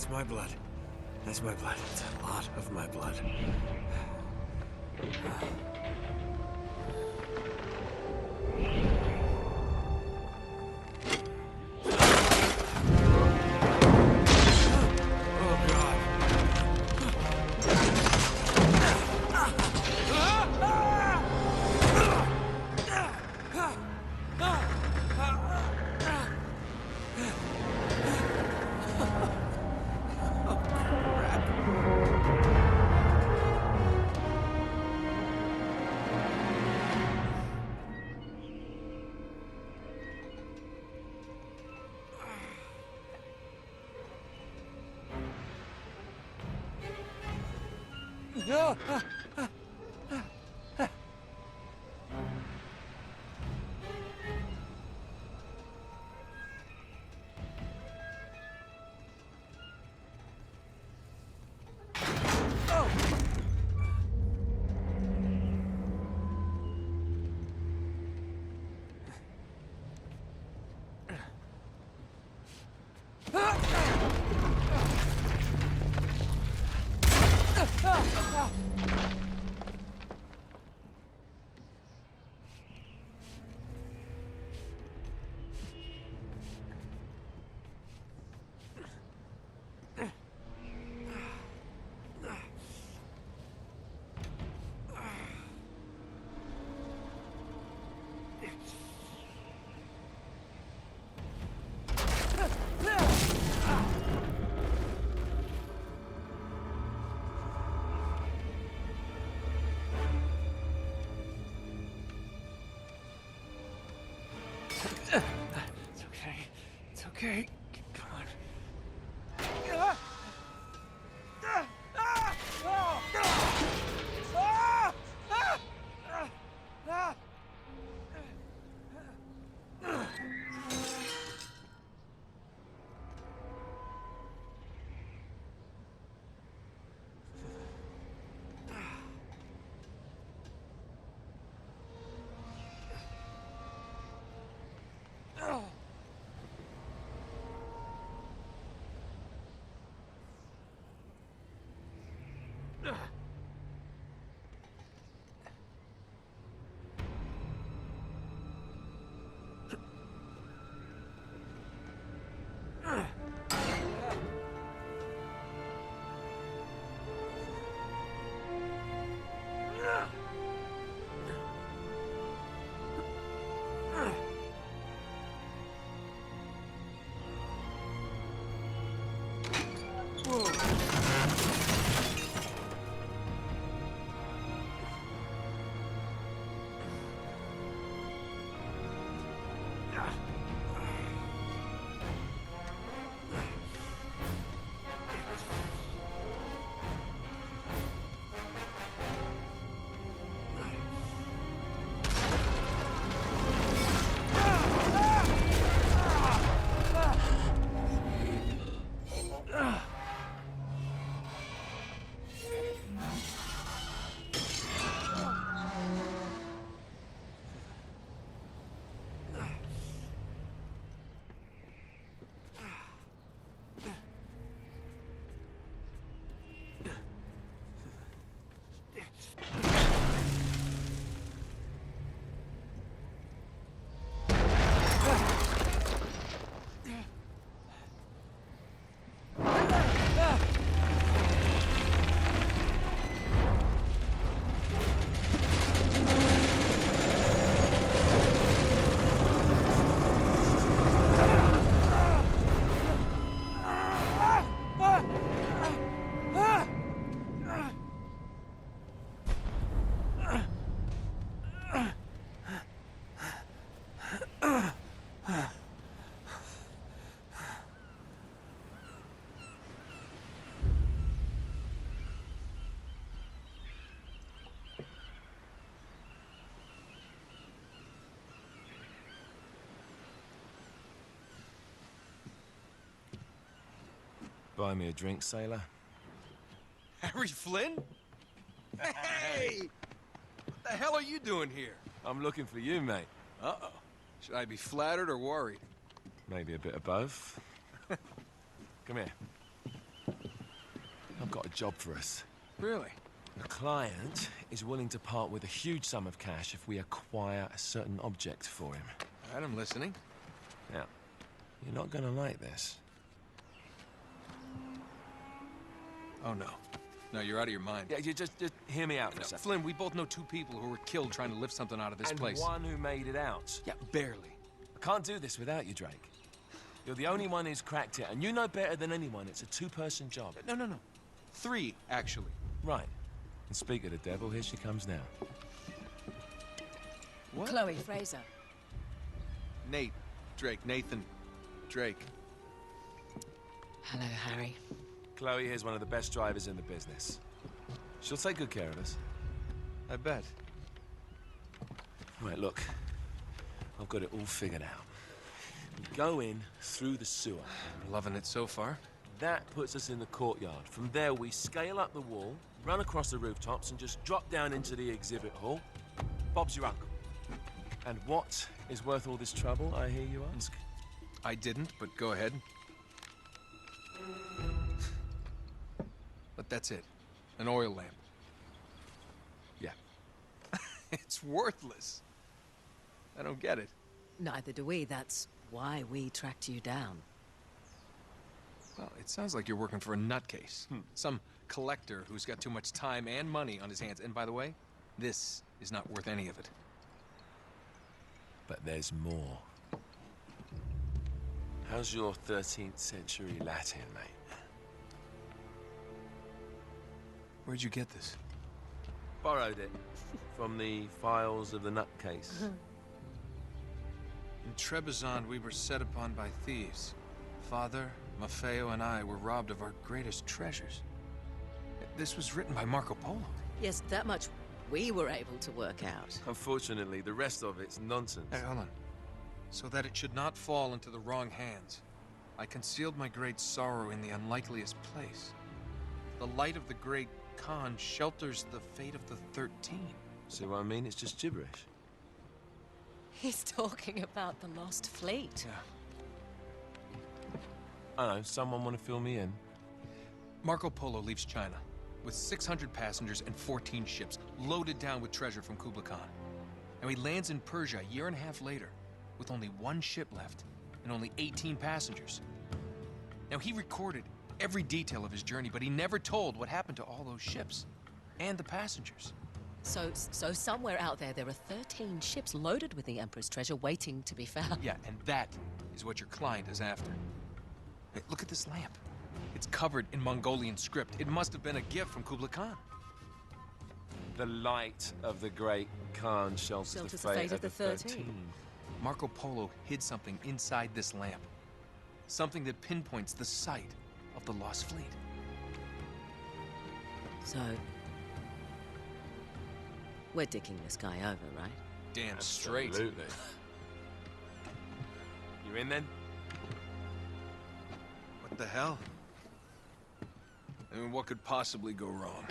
That's my blood. That's my blood. It's a lot of my blood. No! It's okay. It's okay. Come on. Buy me a drink, sailor? Harry Flynn? Hey! What the hell are you doing here? I'm looking for you, mate. Uh-oh. Should I be flattered or worried? Maybe a bit of both. Come here. I've got a job for us. Really? The client is willing to part with a huge sum of cash if we acquire a certain object for him. All right, I'm listening. Now, you're not gonna like this. Oh, no. No, you're out of your mind. Yeah, you just hear me out for a No, second. Flynn, we both know two people who were killed trying to lift something out of this And place. one who made it out. Yeah, barely. I can't do this without you, Drake. You're the only one who's cracked it, and you know better than anyone it's a two-person job. No. 3, actually. Right. And speak of the devil, here she comes now. What? Chloe Fraser. Nate. Drake. Nathan. Drake. Hello, Harry. Chloe is one of the best drivers in the business. She'll take good care of us. I bet. Right, look. I've got it all figured out. We go in through the sewer. I'm loving it so far. That puts us in the courtyard. From there, we scale up the wall, run across the rooftops, and just drop down into the exhibit hall. Bob's your uncle. And what is worth all this trouble, I hear you ask? I didn't, but go ahead. But that's it. An oil lamp. Yeah. It's worthless. I don't get it. Neither do we. That's why we tracked you down. Well, it sounds like you're working for a nutcase. Some collector who's got too much time and money on his hands. And by the way, this is not worth any of it. But there's more. How's your 13th century Latin, mate? Where'd you get this? Borrowed it from the files of the nutcase. In Trebizond, we were set upon by thieves. Father, Maffeo, and I were robbed of our greatest treasures. This was written by Marco Polo. Yes, that much we were able to work out. Unfortunately, the rest of it's nonsense. Hey, hold on. So that it should not fall into the wrong hands, I concealed my great sorrow in the unlikeliest place. The light of the great Khan shelters the fate of the 13. See what I mean? It's just gibberish. He's talking about the lost fleet. Yeah. I know, someone want to fill me in? Marco Polo leaves China with 600 passengers and 14 ships loaded down with treasure from Kublai Khan. And he lands in Persia a year and a half later with only 1 ship left and only 18 passengers. Now, he recorded every detail of his journey, but he never told what happened to all those ships and the passengers. So somewhere out there are 13 ships loaded with the Emperor's treasure waiting to be found. Yeah, and that is what your client is after. Hey, look at this lamp. It's covered in Mongolian script. It must have been a gift from Kublai Khan. The light of the great Khan shelters the fate of the 13. Marco Polo hid something inside this lamp. Something that pinpoints the site of the lost fleet. So, we're dicking this guy over, right? Damn straight. Absolutely. You in then? What the hell? I mean, what could possibly go wrong?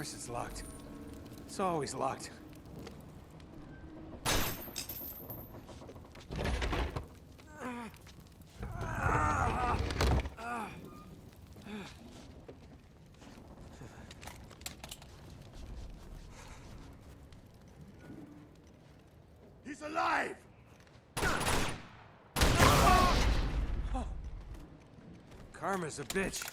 course it's locked. It's always locked. He's alive! Karma's a bitch.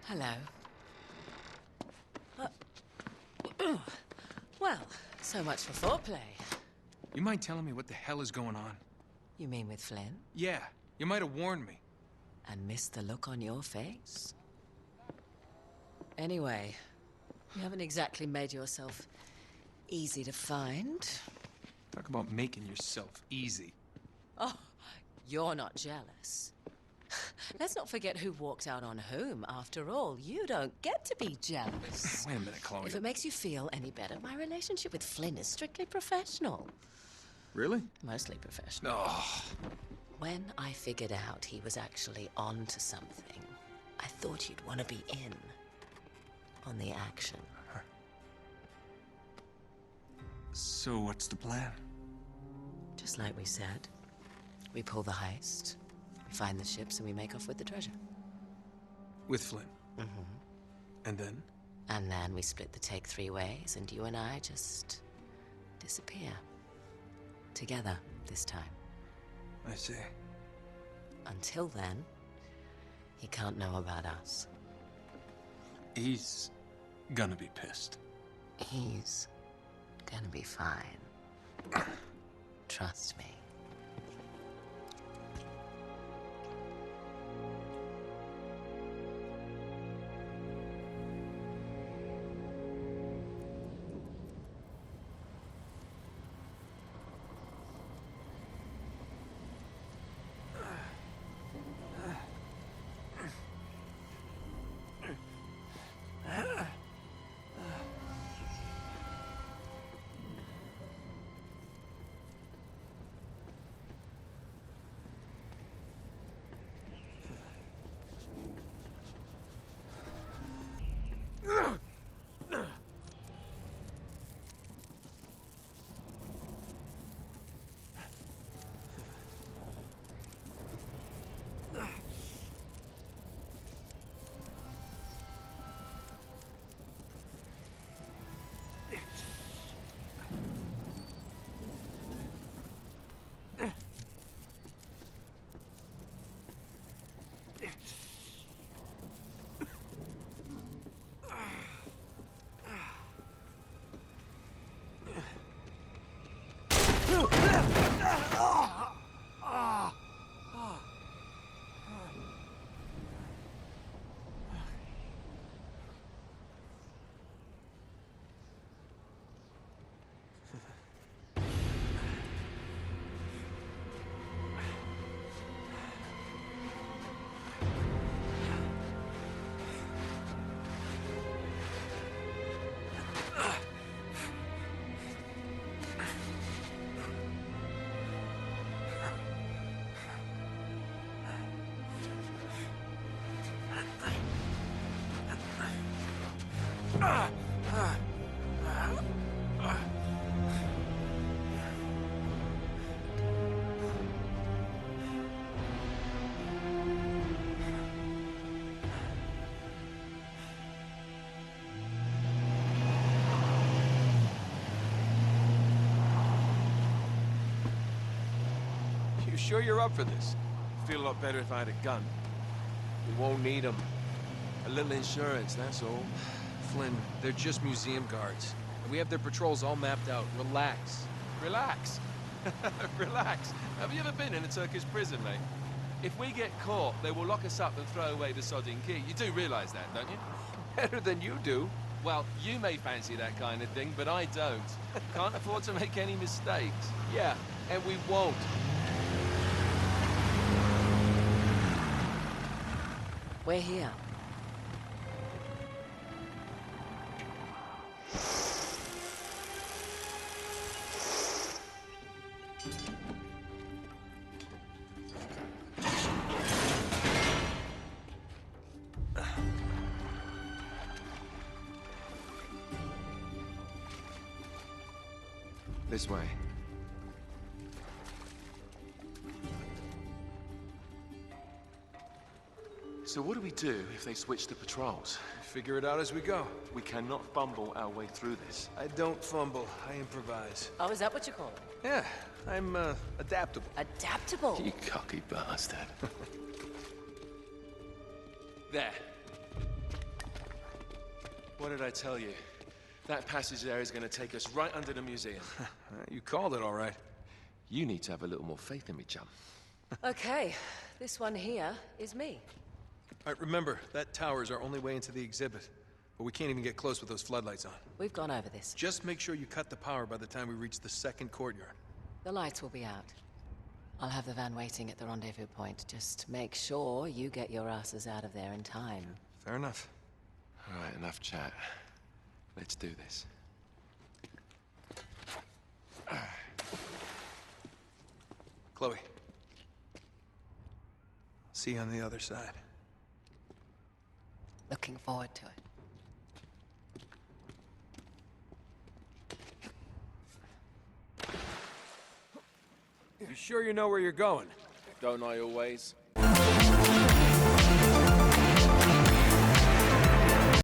Hello. Well, so much for foreplay. You mind telling me what the hell is going on? You mean with Flynn? Yeah, you might have warned me. And missed the look on your face? Anyway, you haven't exactly made yourself easy to find. Talk about making yourself easy. Oh, you're not jealous. Let's not forget who walked out on whom. After all, you don't get to be jealous. Wait a minute, Chloe. If it makes you feel any better, my relationship with Flynn is strictly professional. Really? Mostly professional. Oh, When I figured out he was actually on to something, I thought you'd want to be in on the action. so what's the plan? Just like we said, we pull the heist, we find the ships, and we make off with the treasure. With Flynn? Mm-hmm. And then? And then we split the take 3 ways, and you and I just disappear. Together, this time. I see. Until then, he can't know about us. He's gonna be pissed. He's gonna be fine. Trust me. You sure you're up for this? Feel a lot better if I had a gun. We won't need them. A little insurance, that's all. Flynn, they're just museum guards. And we have their patrols all mapped out. Relax. Relax. Relax. Have you ever been in a Turkish prison, mate? If we get caught, they will lock us up and throw away the sodding key. You do realize that, don't you? Better than you do. Well, you may fancy that kind of thing, but I don't. Can't afford to make any mistakes. Yeah, and we won't. We're here. This way. So what do we do if they switch the patrols? Figure it out as we go. We cannot fumble our way through this. I don't fumble, I improvise. Oh, is that what you call it? Yeah, I'm, adaptable. Adaptable. You cocky bastard. There. What did I tell you? That passage there is going to take us right under the museum. You called it all right. You need to have a little more faith in me, chum. Okay, this one here is me. All right, remember, that tower is our only way into the exhibit. But we can't even get close with those floodlights on. We've gone over this. Just make sure you cut the power by the time we reach the second courtyard. The lights will be out. I'll have the van waiting at the rendezvous point. Just make sure you get your asses out of there in time. Fair enough. All right, enough chat. Let's do this. Chloe. See you on the other side. Looking forward to it. You sure you know where you're going? Don't I always?